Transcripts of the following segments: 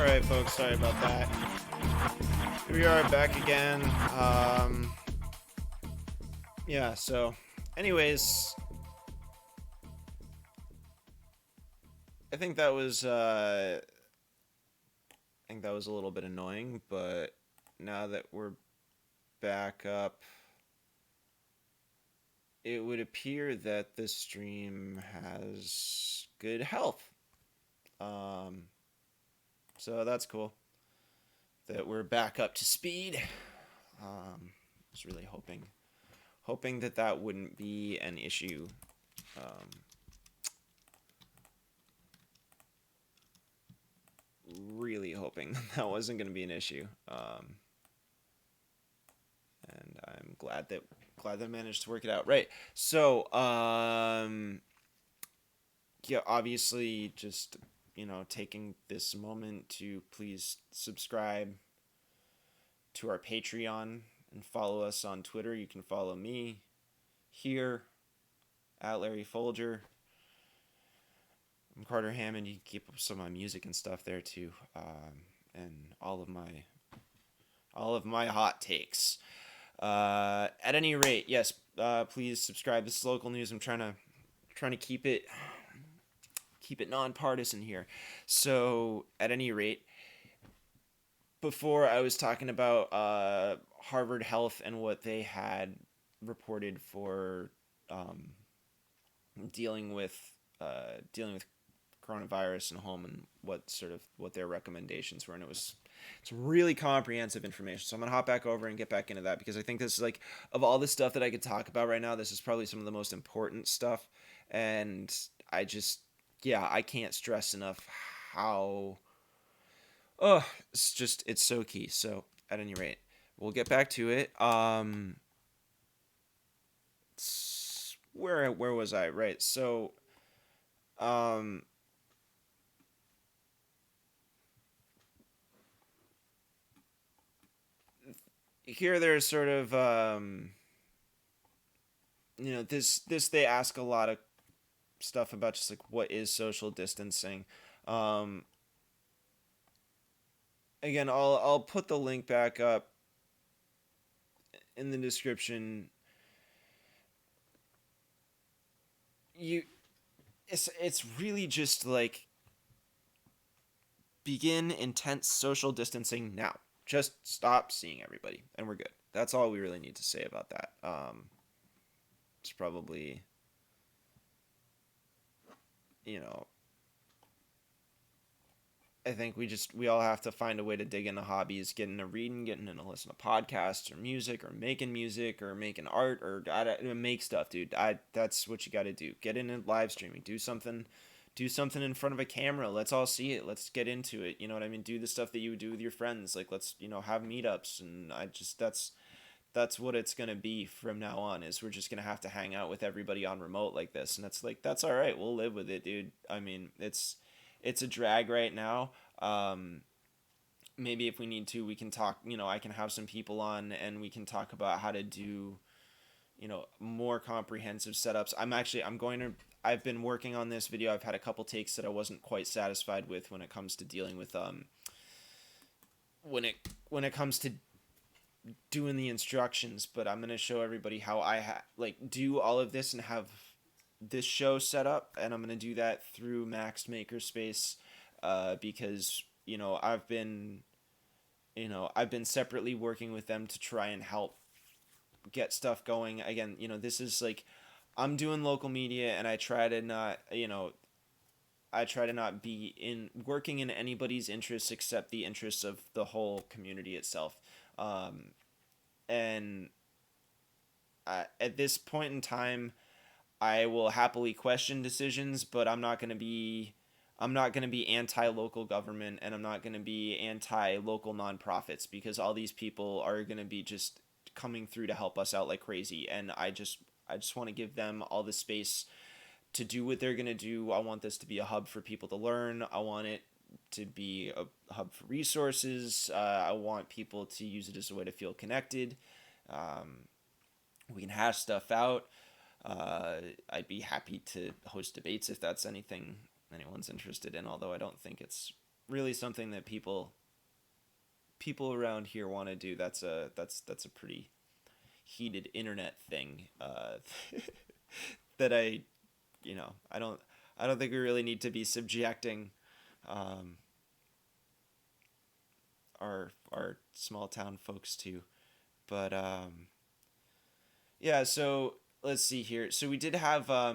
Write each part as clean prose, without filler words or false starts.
Alright, folks, sorry about that. Here we are back again. Yeah, so, anyways, I think that was, a little bit annoying, but now that we're back up, it would appear that this stream has good health. Um, so that's cool. That we're back up to speed. I was really hoping that that wouldn't be an issue. Um, really hoping that wasn't going to be an issue. And I'm glad that I managed to work it out. Right. So, yeah, obviously, just taking this moment to please subscribe to our Patreon and follow us on Twitter. You can follow me here at Larry Folger. I'm Carter Hammond. You can keep up some of my music and stuff there too, and all of my hot takes. At any rate, yes, please subscribe. This is local news. I'm trying to keep it nonpartisan here. So, at any rate, before I was talking about Harvard Health and what they had reported for um, dealing with coronavirus and home, and what their recommendations were, and it's really comprehensive information. So I'm gonna hop back over and get back into that, because I think this is, like, of all the stuff that I could talk about right now, this is probably some of the most important stuff. And I just, yeah, I can't stress enough how, oh, it's so key. So at any rate, we'll get back to it. Where was I? Right. So, um here there's sort of, this they ask a lot of stuff about, just like, what is social distancing. um Again, I'll put the link back up in the description. you it's really just like, begin intense social distancing now. Just stop seeing everybody and we're good. That's all we really need to say about that. It's probably, you know I think we all have to find a way to dig into hobbies, getting into reading, getting into listening to podcasts or music, or making art, or make stuff, dude. That's what you got to do. Get into live streaming. Do something in front of a camera. Let's all see it. Let's get into it. You know what I mean? Do the stuff that you would do with your friends. Like, let's have meetups. And that's what it's gonna be from now on. Is we're just gonna have to hang out with everybody on remote like this, and that's all right. We'll live with it, dude. I mean, it's a drag right now. Um, Maybe if we need to, we can talk. I can have some people on, and we can talk about how to do, more comprehensive setups. I've been working on this video. I've had a couple takes that I wasn't quite satisfied with when it comes to dealing with, when it comes to doing the instructions. But I'm gonna show everybody how do all of this and have this show set up, and I'm gonna do that through Max Makerspace, because I've been separately working with them to try and help get stuff going. Again, this is like, I'm doing local media, and I try to not be in working in anybody's interests except the interests of the whole community itself. And at this point in time, I will happily question decisions, but I'm not going to be anti-local government, and I'm not going to be anti-local nonprofits, because all these people are going to be just coming through to help us out like crazy, and I just want to give them all the space to do what they're going to do. I want this to be a hub for people to learn. I want it to be a hub for resources. I want people to use it as a way to feel connected. Um, we can hash stuff out. I'd be happy to host debates if that's anything anyone's interested in, although I don't think it's really something that people around here want to do. That's a pretty heated internet thing that I don't think we really need to be subjecting our small town folks to. But yeah, so let's see here. So we did have I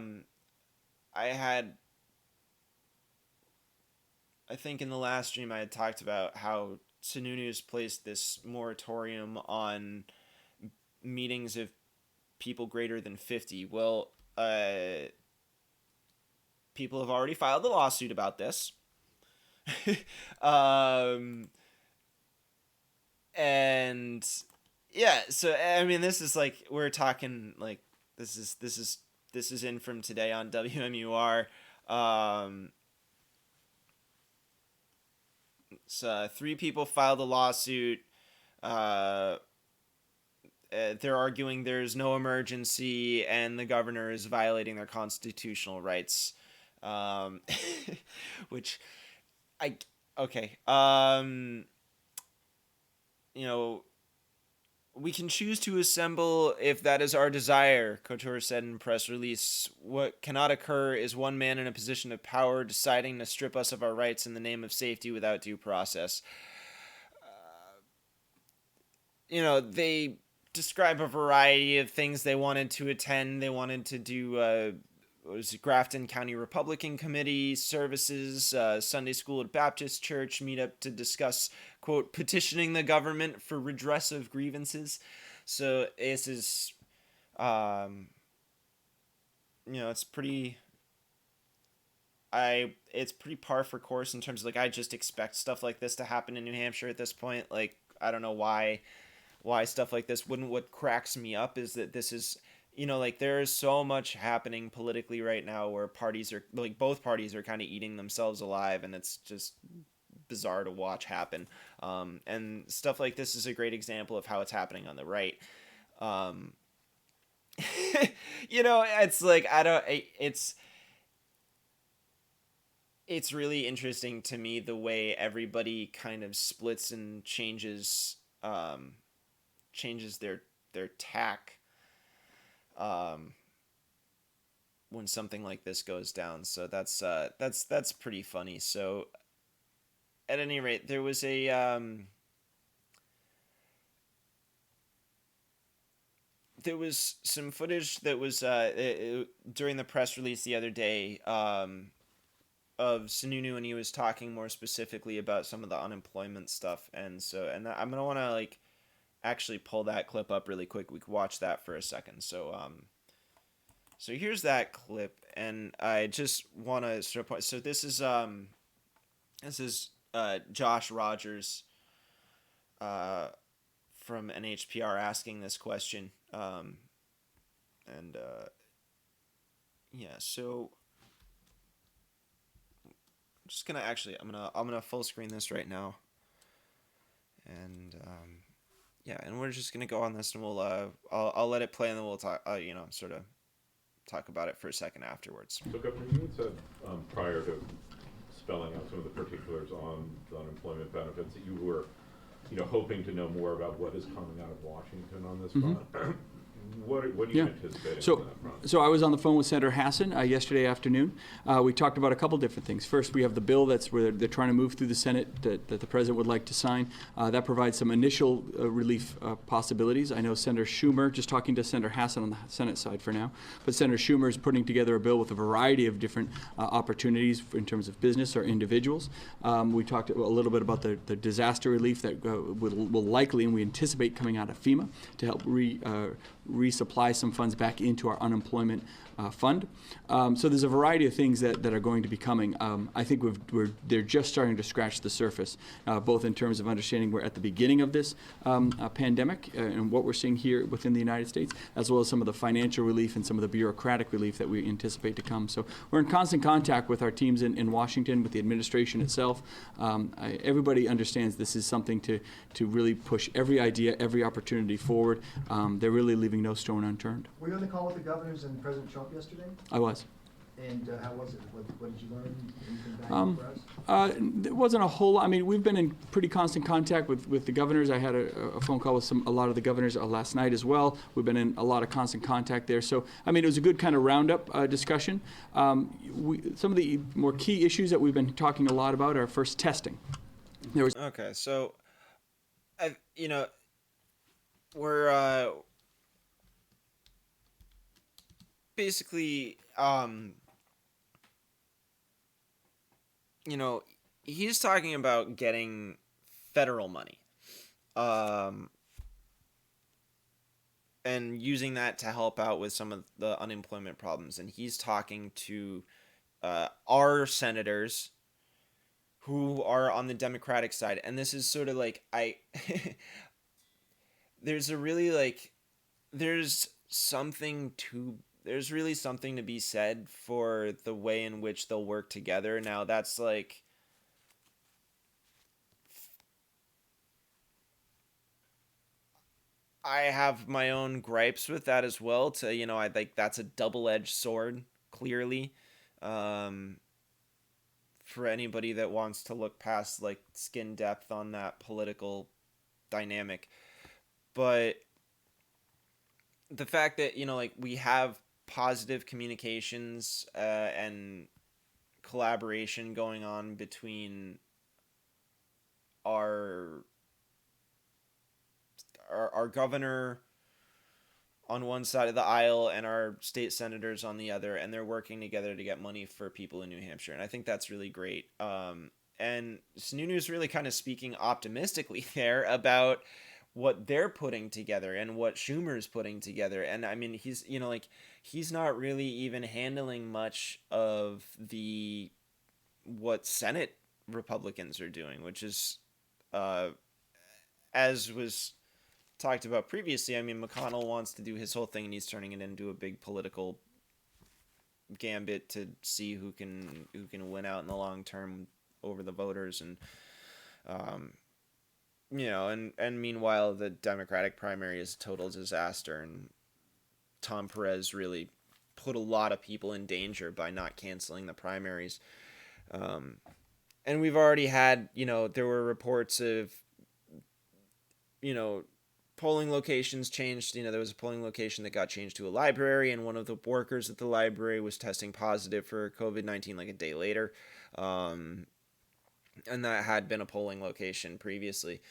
think in the last stream I had talked about how Sununu's placed this moratorium on meetings of people greater than 50. Well, people have already filed a lawsuit about this. And yeah, so I mean, this is like, we're talking like, this is in from today on WMUR. So 3 people filed a lawsuit. They're arguing there's no emergency and the governor is violating their constitutional rights. Which okay. We can choose to assemble if that is our desire, Couture said in a press release. What cannot occur is one man in a position of power deciding to strip us of our rights in the name of safety without due process. They describe a variety of things they wanted to attend. They wanted to do Grafton County Republican Committee services, Sunday school at Baptist Church, meet up to discuss, quote, petitioning the government for redress of grievances. So this is, it's pretty, it's pretty par for course in terms of, like, I just expect stuff like this to happen in New Hampshire at this point. Like, I don't know why stuff like this wouldn't. What cracks me up is that this is, like, there is so much happening politically right now where parties are, like, both parties are kind of eating themselves alive, and it's just bizarre to watch happen. And stuff like this is a great example of how it's happening on the right. It's like, it's really interesting to me the way everybody kind of splits and changes their tack when something like this goes down. So that's pretty funny. So at any rate, there was some footage that was during the press release the other day of Sununu, and he was talking more specifically about some of the unemployment stuff. And I'm gonna want to, like, actually pull that clip up really quick. We can watch that for a second. So here's that clip, and I just want to sort of point. So this is Josh Rogers from NHPR asking this question. So I'm just gonna I'm gonna full screen this right now, and and we're just gonna go on this, and we'll I'll let it play, and then we'll talk sort of talk about it for a second afterwards. So, Governor, you had said prior to spelling out some of the particulars on the unemployment benefits that you were hoping to know more about what is coming out of Washington on this front. What are you anticipating on that front? So I was on the phone with Senator Hassan yesterday afternoon. We talked about a couple different things. First, we have the bill that's where they're trying to move through the Senate that the President would like to sign. That provides some initial relief possibilities. I know Senator Schumer, just talking to Senator Hassan on the Senate side for now, but Senator Schumer is putting together a bill with a variety of different opportunities in terms of business or individuals. We talked a little bit about the disaster relief that will likely, and we anticipate, coming out of FEMA to help resupply some funds back into our unemployment fund. So there's a variety of things that are going to be coming. I think they're just starting to scratch the surface, both in terms of understanding we're at the beginning of this pandemic and what we're seeing here within the United States, as well as some of the financial relief and some of the bureaucratic relief that we anticipate to come. So we're in constant contact with our teams in Washington, with the administration itself. Everybody understands this is something to really push every idea, every opportunity forward. They're really leaving no stone unturned. Were you on the call with the governors and President Trump yesterday? I was. And how was it? What did you learn? Anything valuable for us? There wasn't a whole lot. I mean, we've been in pretty constant contact with the governors. I had a phone call with a lot of the governors last night as well. We've been in a lot of constant contact there. So, I mean, it was a good kind of roundup discussion. Some of the more key issues that we've been talking a lot about are first testing. There was Okay, so, we're basically, he's talking about getting federal money, um, and using that to help out with some of the unemployment problems. And he's talking to our senators who are on the Democratic side. And this is sort of like, there's a really like, there's there's really something to be said for the way in which they'll work together. Now, that's like, I have my own gripes with that as well. I think that's a double-edged sword, clearly, um, for anybody that wants to look past like skin depth on that political dynamic. But the fact that like we have positive communications and collaboration going on between our our governor on one side of the aisle and our state senators on the other, and they're working together to get money for people in New Hampshire, and I think that's really great. And Sununu's really kind of speaking optimistically there about what they're putting together and what Schumer's putting together. And I mean, he's not really even handling much of the what Senate Republicans are doing, which is, as was talked about previously. I mean, McConnell wants to do his whole thing, and he's turning it into a big political gambit to see who can win out in the long term over the voters. And and meanwhile, the Democratic primary is a total disaster, and Tom Perez really put a lot of people in danger by not canceling the primaries. And we've already had, there were reports of, polling locations changed. There was a polling location that got changed to a library, and one of the workers at the library was testing positive for COVID-19 like a day later. And that had been a polling location previously.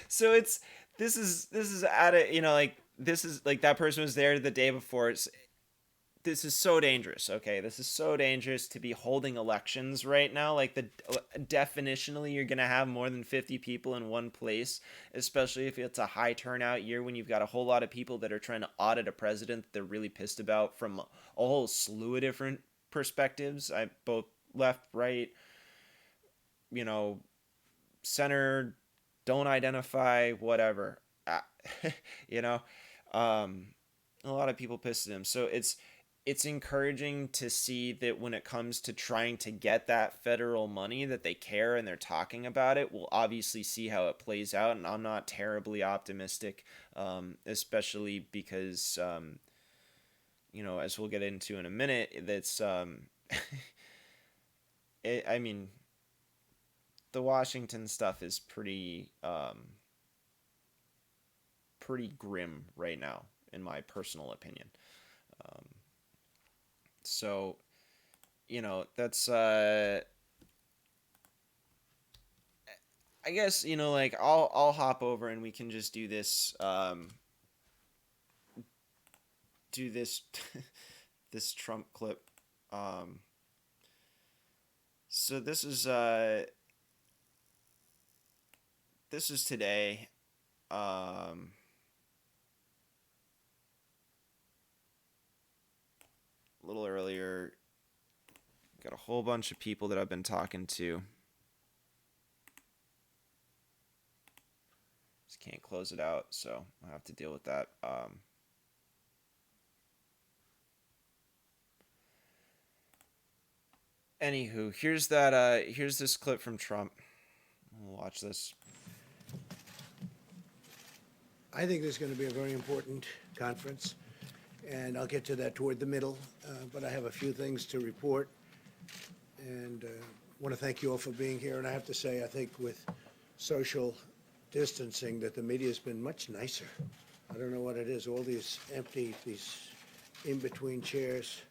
So this is at a, this is like that person was there the day before. This is so dangerous. Okay, this is so dangerous to be holding elections right now. Like, definitionally, you're gonna have more than 50 people in one place, especially if it's a high turnout year when you've got a whole lot of people that are trying to audit a president that they're really pissed about from a whole slew of different perspectives. Both left, right, center, don't identify, whatever. A lot of people pissed at him. So it's encouraging to see that when it comes to trying to get that federal money, that they care and they're talking about it. We'll obviously see how it plays out, and I'm not terribly optimistic, especially because, as we'll get into in a minute, that's, I mean, the Washington stuff is pretty grim right now, in my personal opinion. So, that's, I guess, I'll hop over and we can just do this, this Trump clip. So this is today. A little earlier, got a whole bunch of people that I've been talking to. Just can't close it out, so I have to deal with that. Anywho, here's this clip from Trump. We'll watch this. I think this is going to be a very important conference. and I'll get to that toward the middle. But I have a few things to report, and want to thank you all for being here. And I have to say, I think with social distancing, that the media has been much nicer. I don't know what it is. All these empty, these in-between chairs.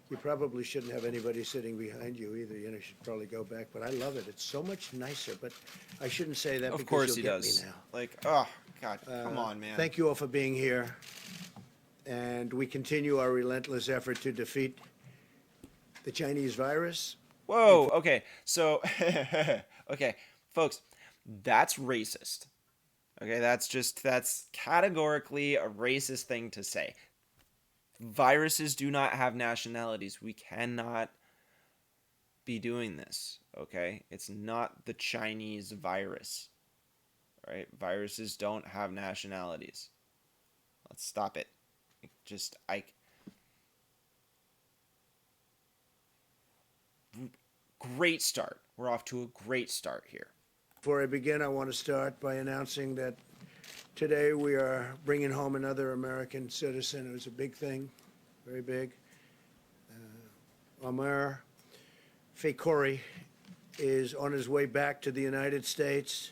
You probably shouldn't have anybody sitting behind you either. You should probably go back. But I love it. It's so much nicer. But I shouldn't say that Of because course he you'll get does. me now. Like, oh God, come on, man. Thank you all for being here. And we continue our relentless effort to defeat the Chinese virus. Whoa. Okay. So, okay, folks, that's racist. Okay, that's categorically a racist thing to say. Viruses do not have nationalities. We cannot be doing this, okay? It's not the Chinese virus, all right? Viruses don't have nationalities. Let's stop it. Great start. We're off to a great start here. Before I begin, I want to start by announcing that today we are bringing home another American citizen. It was a big thing, very big. Omar Fakouri is on his way back to the United States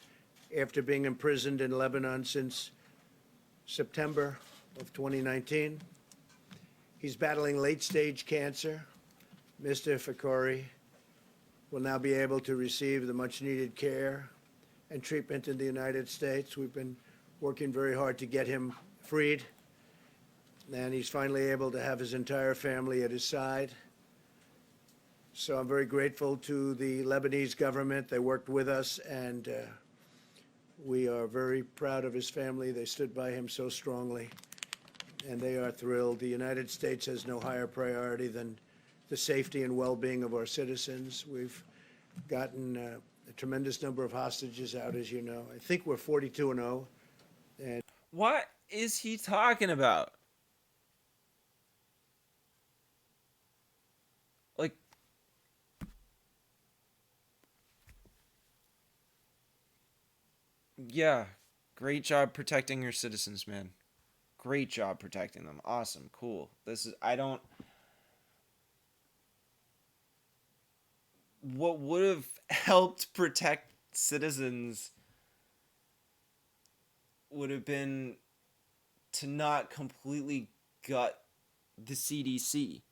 after being imprisoned in Lebanon since September of 2019. He's battling late-stage cancer. Mr. Fakouri will now be able to receive the much-needed care and treatment in the United States. We've been working very hard to get him freed, and he's finally able to have his entire family at his side. So I'm very grateful to the Lebanese government. They worked with us, and we are very proud of his family. They stood by him so strongly, and they are thrilled. The United States has no higher priority than the safety and well-being of our citizens. We've gotten a tremendous number of hostages out, as you know. I think we're 42-0. And What is he talking about? Like, yeah, great job protecting your citizens, man. Great job protecting them. Awesome, cool. What would have helped protect citizens would have been to not completely gut the CDC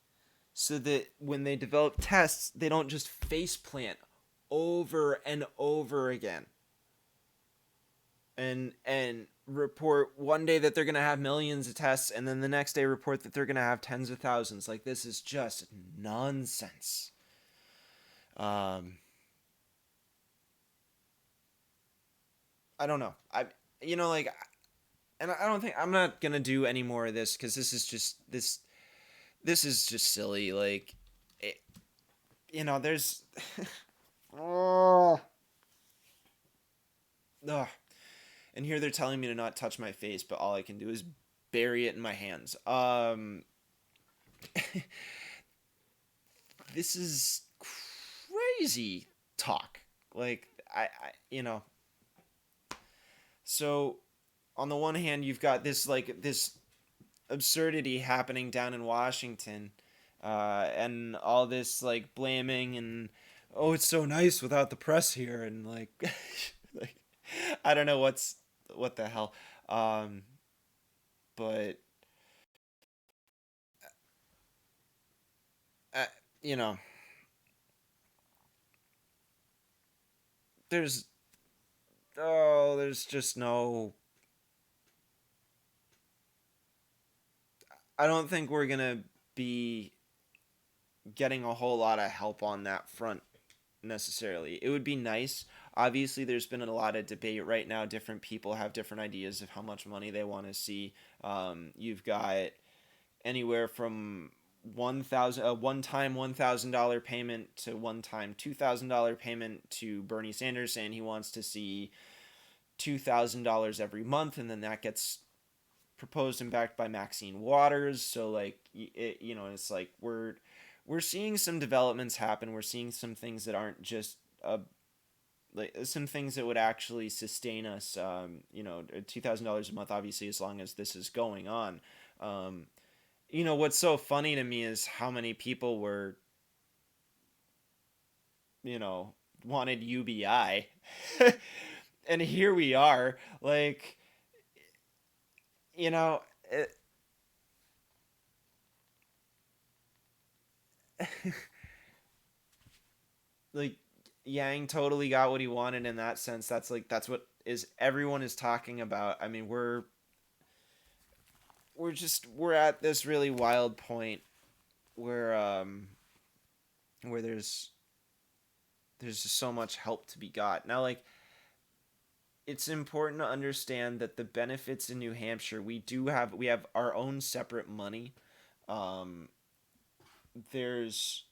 so that when they develop tests, they don't just faceplant over and over again and report one day that they're going to have millions of tests and then the next day report that they're going to have tens of thousands. Like, this is just nonsense. I don't know. And I don't think I'm not gonna do any more of this because this is just silly. Like, there's, oh, ugh. And here they're telling me to not touch my face, but all I can do is bury it in my hands. This is crazy talk. Like, So, on the one hand, you've got this absurdity happening down in Washington, and all this blaming and, oh, it's so nice without the press here, and I don't know what the hell, but there's just no. I don't think we're gonna be getting a whole lot of help on that front necessarily. It would be nice. Obviously, there's been a lot of debate right now. Different people have different ideas of how much money they want to see. You've got anywhere from one-time $1,000 payment to one-time $2,000 payment to Bernie Sanders saying he wants to see $2,000 every month, and then that gets proposed and backed by Maxine Waters. So it's like we're seeing some developments happen. We're seeing some things that aren't just some things that would actually sustain us. $2,000 a month, obviously, as long as this is going on. you know, what's so funny to me is how many people were, you know, wanted UBI. And here we are, like, you know, it, like Yang totally got what he wanted in that sense. That's what is everyone is talking about. I mean, we're at this really wild point where where there's just so much help to be got. Now, like, it's important to understand that the benefits in New Hampshire, we have our own separate money. Um, there's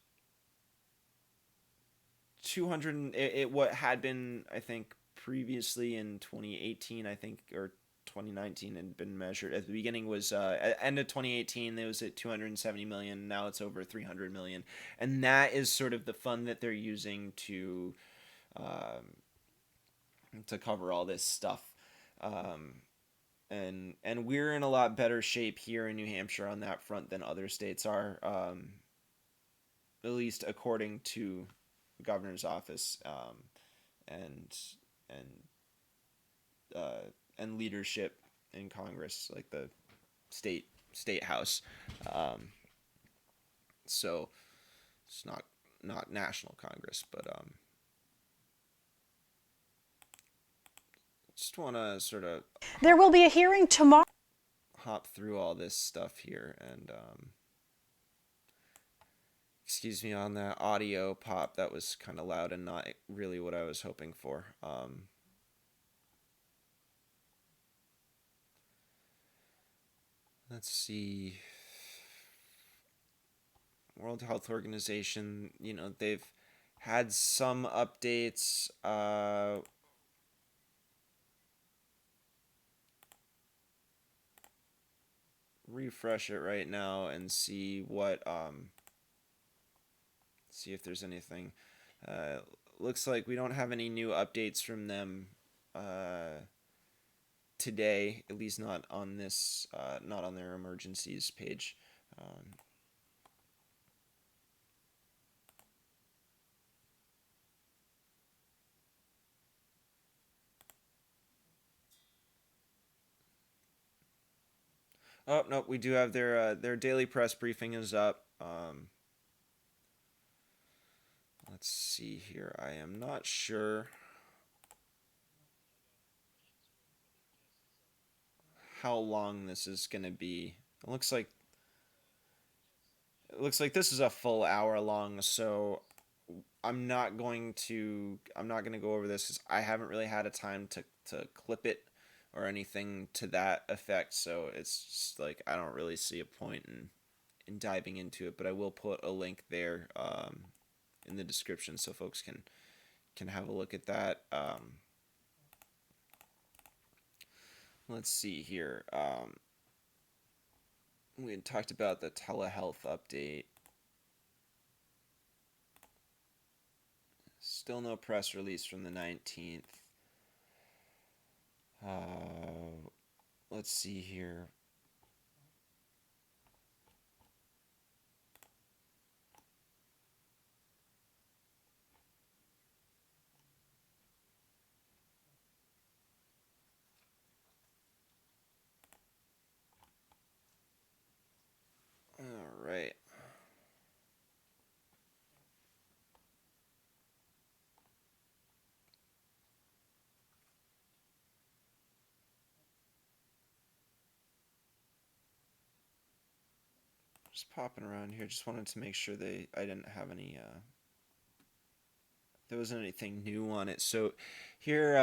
200 what had been, I think, previously in 2018, I think, or 2019 had been measured at the beginning was at end of 2018 it was at 270 million. Now it's over 300 million, and that is sort of the fund that they're using um, to cover all this stuff. um, and we're in a lot better shape here in New Hampshire on that front than other states are, at least according to the governor's office, and and and leadership in Congress, like the state house. Um, so it's not national Congress, but just want to sort of There will be a hearing tomorrow. hop through all this stuff here and excuse me on that audio pop. That was kind of loud and not really what I was hoping for. Let's see. World Health Organization, you know, they've had some updates. Refresh it right now and see what see if there's anything. Looks like we don't have any new updates from them today, at least not on this, not on their emergencies page. Oh no, we do have their daily press briefing is up. Let's see here. I am not sure how long this is gonna be. It looks like this is a full hour long, so I'm not gonna go over this because I haven't really had a time to clip it or anything to that effect. So it's just like I don't really see a point in diving into it. But I will put a link there in the description so folks can have a look at that. Let's see here. We had talked about the telehealth update. Still no press release from the 19th. Let's see here. All right. Just popping around here. Just wanted to make sure I didn't have any there wasn't anything new on it. So here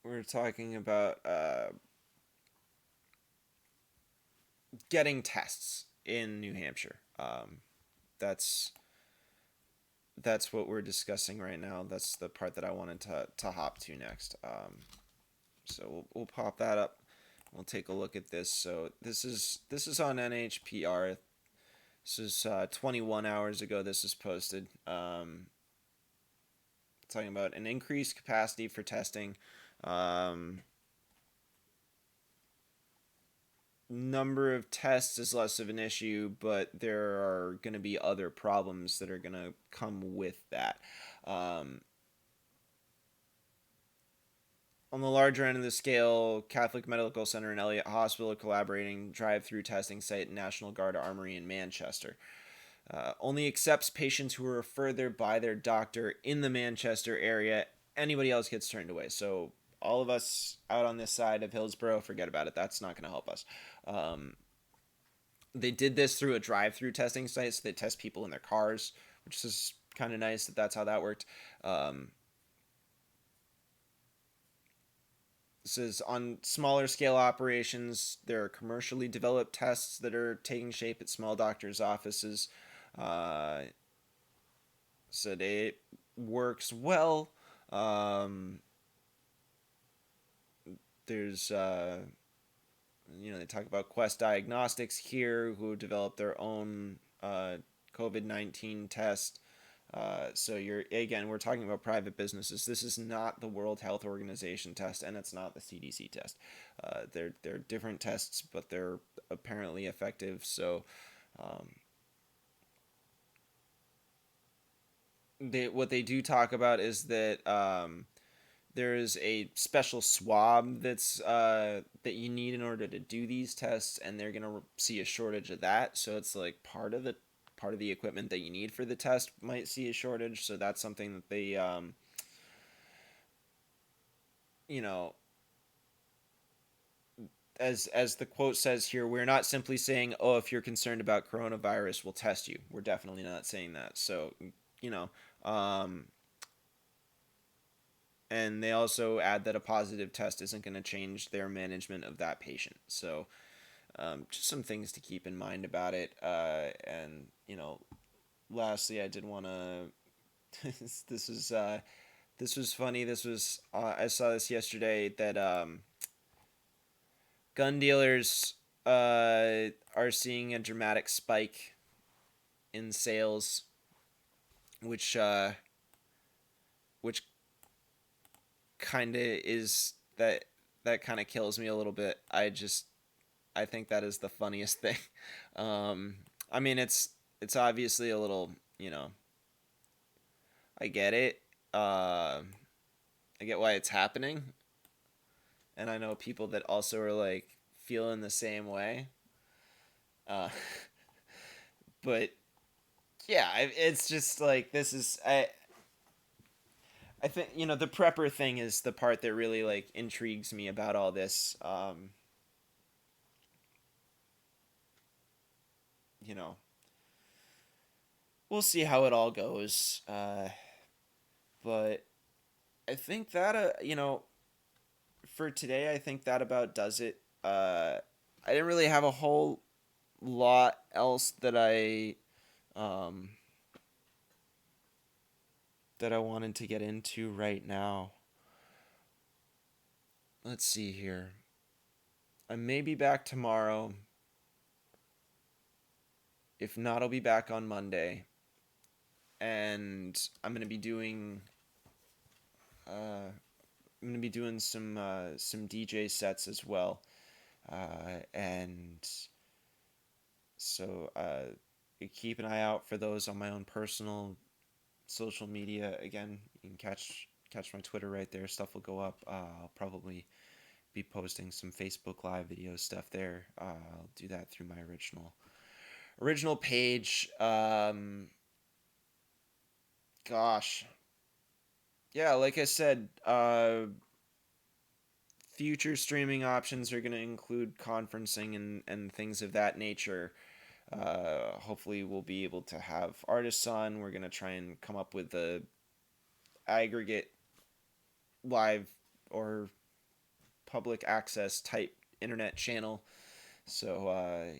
we're talking about getting tests in New Hampshire. That's that's what we're discussing right now. That's the part that I wanted to hop to next. So we'll pop that up. We'll take a look at this. So this is on NHPR. This is 21 hours ago. This is posted. Talking about an increased capacity for testing. number of tests is less of an issue, but there are going to be other problems that are going to come with that. On the larger end of the scale, Catholic Medical Center and Elliott Hospital are collaborating drive-through testing site National Guard Armory in Manchester. Only accepts patients who are referred there by their doctor in the Manchester area. Anybody else gets turned away. So all of us out on this side of Hillsborough, forget about it. That's not going to help us. They did this through a drive-through testing site, so they test people in their cars, which is kind of nice that that's how that worked. This is on smaller scale operations. There are commercially developed tests that are taking shape at small doctors' offices. So it works well. There's, they talk about Quest Diagnostics here, who developed their own COVID-19 test. So we're talking about private businesses. This is not the World Health Organization test, and it's not the CDC test. They're different tests, but they're apparently effective. So, what they do talk about is that there is a special swab that you need in order to do these tests, and they're gonna see a shortage of that. So it's like part of the equipment that you need for the test might see a shortage. So that's something that they, as the quote says here, we're not simply saying, oh, if you're concerned about coronavirus, we'll test you. We're definitely not saying that. So, and they also add that a positive test isn't going to change their management of that patient. So, just some things to keep in mind about it. And, lastly, I did want to, this was funny. I saw this yesterday that, gun dealers, are seeing a dramatic spike in sales, which kind of is that kind of kills me a little bit. I think that is the funniest thing. I mean, it's obviously a little, I get it. I get why it's happening. And I know people that also are like feeling the same way. But yeah, it's just like, this is, I think, the prepper thing is the part that really like intrigues me about all this. We'll see how it all goes. But I think that, for today, I think that about does it. I didn't really have a whole lot else that I wanted to get into right now. Let's see here. I may be back tomorrow. If not, I'll be back on Monday. And I'm gonna be doing some DJ sets as well. And so keep an eye out for those on my own personal social media. Again, you can catch my Twitter right there. Stuff will go up. I'll probably be posting some Facebook Live video stuff there. I'll do that through my original page. Gosh. Yeah, like I said, future streaming options are going to include conferencing and things of that nature. Hopefully we'll be able to have artists on. We're going to try and come up with a aggregate live or public access type internet channel. So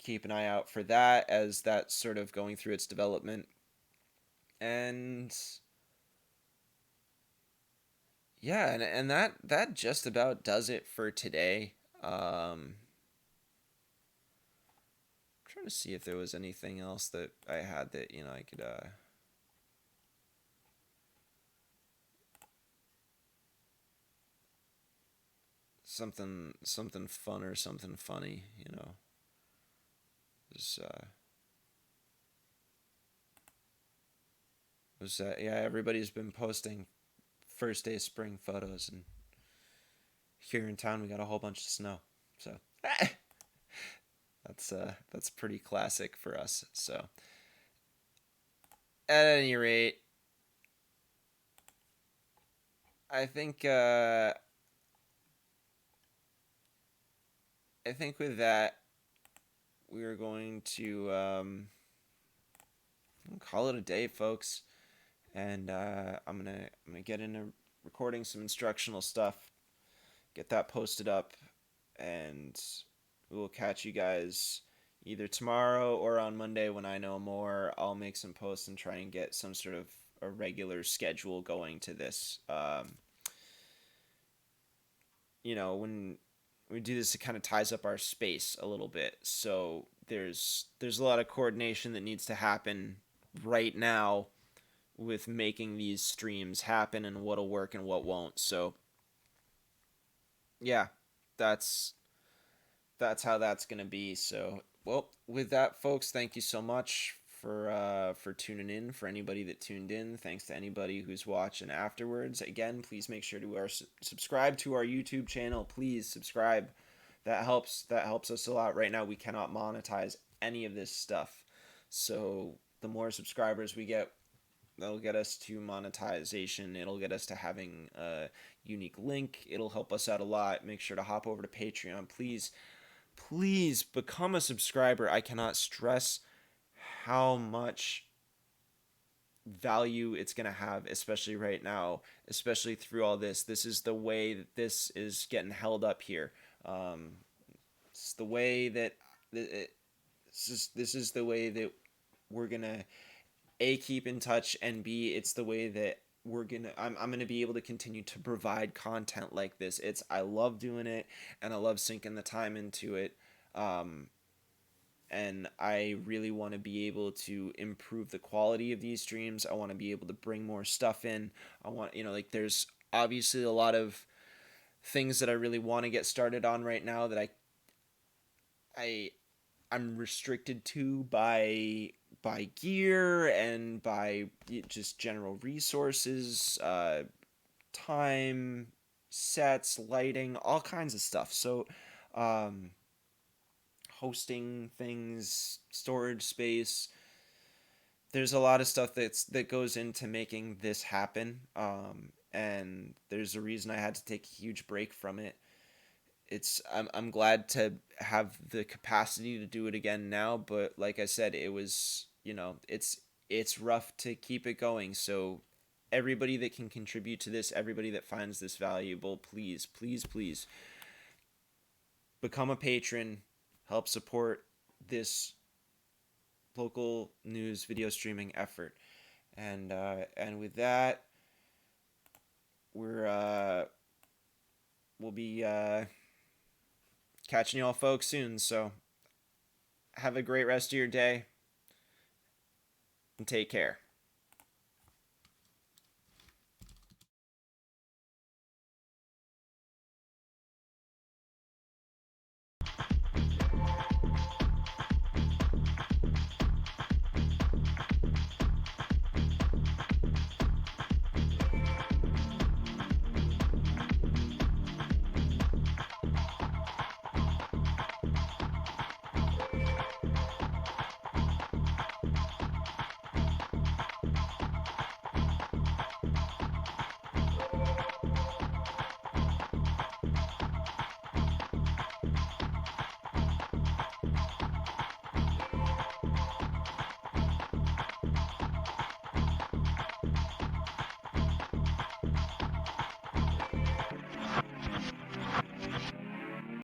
keep an eye out for that as that's sort of going through its development. And yeah, and that just about does it for today. I'm trying to see if there was anything else that I had that, I could something fun or something funny, Just, yeah, everybody's been posting first day of spring photos, and here in town we got a whole bunch of snow. So that's pretty classic for us. So at any rate, I think with that we are going to call it a day, folks. And I'm gonna get into recording some instructional stuff, get that posted up, and we will catch you guys either tomorrow or on Monday when I know more. I'll make some posts and try and get some sort of a regular schedule going to this. When we do this, it kind of ties up our space a little bit. So there's a lot of coordination that needs to happen right now with making these streams happen and what'll work and what won't. So yeah, that's how that's gonna be. So, well, with that, folks, thank you so much for tuning in. For anybody that tuned in, thanks to anybody who's watching afterwards. Again, please make sure to subscribe to our YouTube channel. Please subscribe. That helps us a lot. Right now, we cannot monetize any of this stuff. So the more subscribers we get, that'll get us to monetization. It'll get us to having a unique link. It'll help us out a lot. Make sure to hop over to Patreon. Please become a subscriber. I cannot stress how much value it's going to have, especially right now, especially through all this. This is the way that this is getting held up here. It's the way that this is the way that we're going to A, keep in touch, and B, it's the way that I'm gonna be able to continue to provide content like this. I love doing it, and I love sinking the time into it, and I really want to be able to improve the quality of these streams. I want to be able to bring more stuff in. I want, there's obviously a lot of things that I really want to get started on right now that I'm restricted to by gear and by just general resources, time, sets, lighting, all kinds of stuff. So hosting things, storage space, there's a lot of stuff that goes into making this happen, and there's a reason I had to take a huge break from it. I'm glad to have the capacity to do it again now, but like I said, it was, it's rough to keep it going. So everybody that can contribute to this, everybody that finds this valuable, please become a patron, help support this local news video streaming effort. And with that, we'll be catching y'all folks soon. So have a great rest of your day and take care.